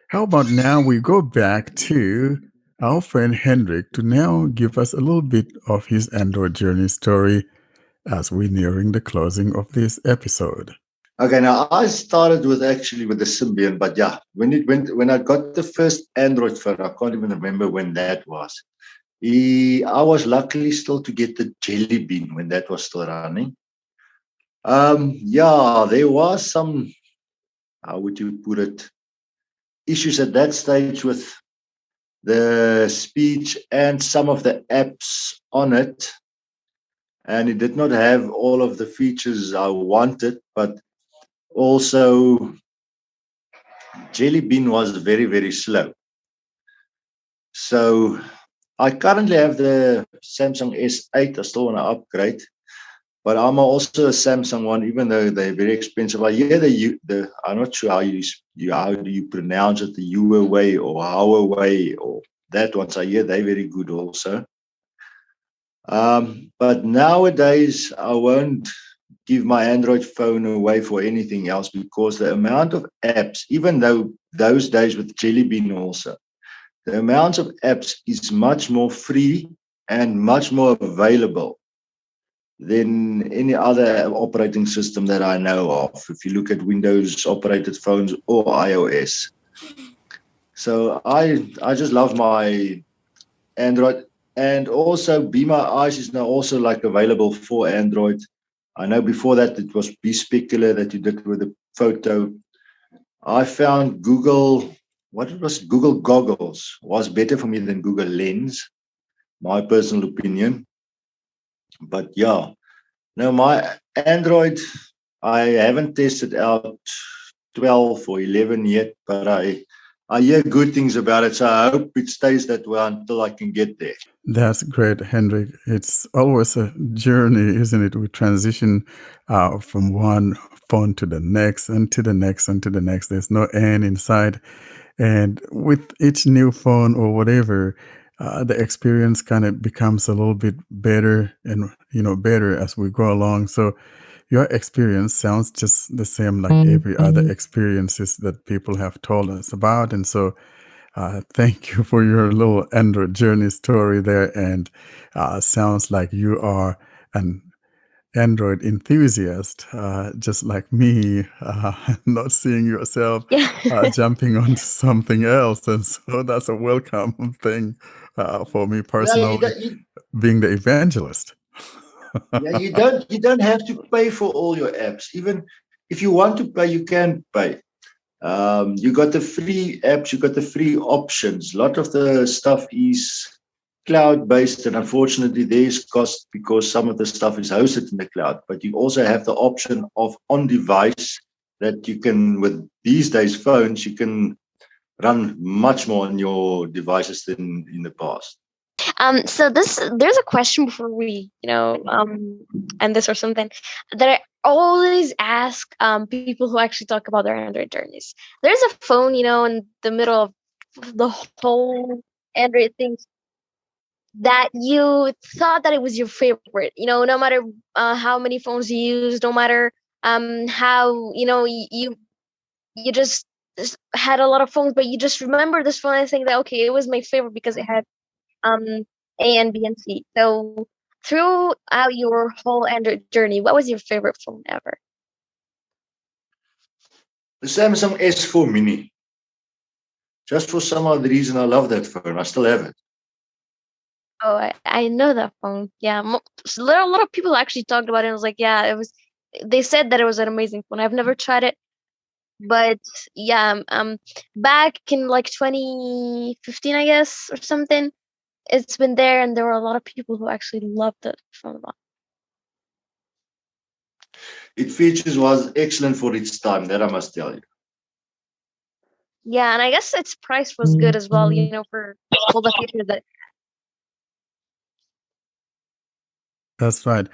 How about now we go back to our friend Hendrik to now give us a little bit of his Android journey story as we're nearing the closing of this episode. Okay, now I started with actually with the Symbian, but yeah, when I got the first Android phone, I can't even remember when that was. I was luckily still to get the Jelly Bean when that was still running. Yeah, there was some, how would you put it, issues at that stage with the speech and some of the apps on it, and it did not have all of the features I wanted, but also Jelly Bean was very, very slow. So I currently have the Samsung S8. I still want to upgrade, but I'm also a Samsung one, even though they're very expensive. I hear the I'm not sure how do you pronounce it, the Huawei or Huawei or that ones. I hear they're very good also. But nowadays I won't give my Android phone away for anything else because the amount of apps, even though those days with Jelly Bean also, the amount of apps is much more free and much more available than any other operating system that I know of. If you look at Windows operated phones or iOS. So I just love my Android. And also Be My Eyes is now also like available for Android. I know before that it was Be Specular that you did with the photo. I found what it was, Google Goggles was better for me than Google Lens, my personal opinion. But yeah, no, my Android, I haven't tested out 12 or 11 yet, but I hear good things about it. So I hope it stays that way until I can get there. That's great, Hendrik. It's always a journey, isn't it? We transition from one phone to the next and to the next and to the next. There's no end in sight. And with each new phone or whatever, the experience kind of becomes a little bit better and better as we go along. So your experience sounds just the same like every other experiences that people have told us about. And so thank you for your little Android journey story there. And sounds like you are an Android enthusiast, just like me, not seeing yourself Yeah. jumping onto something else. And so that's a welcome thing for me Yeah, personally, being the evangelist. you don't have to pay for all your apps. Even if you want to pay, you can pay. You got the free apps, you got the free options. A lot of the stuff is cloud based, and unfortunately, there is cost because some of the stuff is hosted in the cloud. But you also have the option of on device that you can, with these days phones, you can run much more on your devices than in the past. So there's a question before we, end this or something that I always ask people who actually talk about their Android journeys. There's a phone, in the middle of the whole Android thing that you thought that it was your favorite, no matter how many phones you use, no matter how you just had a lot of phones, but you just remember this phone and think that okay, it was my favorite because it had um A and B and C. So throughout your whole Android journey, what was your favorite phone ever? The Samsung S4 Mini. Just for some other reason, I love that phone. I still have it. Oh, I know that phone. Yeah, a lot of people actually talked about it. And was like, yeah, it was. They said that it was an amazing phone. I've never tried it, but yeah, back in like 2015, I guess, or something, it's been there, and there were a lot of people who actually loved it phone a lot. Its features was excellent for its time, that I must tell you. Yeah, and I guess its price was good as well. For all the features that. That's right.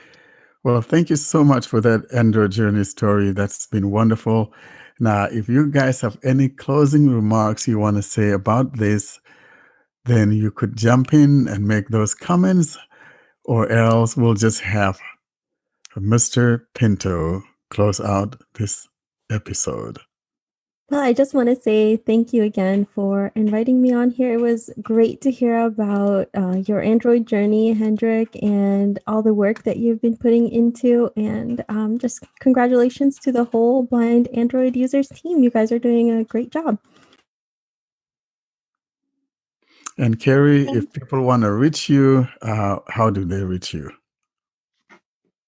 Well, thank you so much for that Android journey story. That's been wonderful. Now, if you guys have any closing remarks you want to say about this, then you could jump in and make those comments, or else we'll just have Mr. Pinto close out this episode. Well, I just want to say thank you again for inviting me on here. It was great to hear about your Android journey, Hendrik, and all the work that you've been putting into. And just congratulations to the whole Blind Android users team. You guys are doing a great job. And Carrie, if people want to reach you, how do they reach you?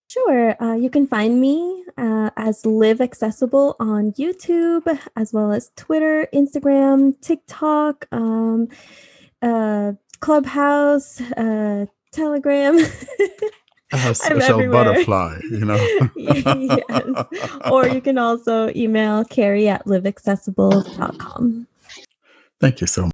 Sure. You can find me as Live Accessible on YouTube, as well as Twitter, Instagram, TikTok, Clubhouse, Telegram. I'm Social everywhere. butterfly, Yes. Or you can also email Carrie at liveaccessible.com. Thank you so much.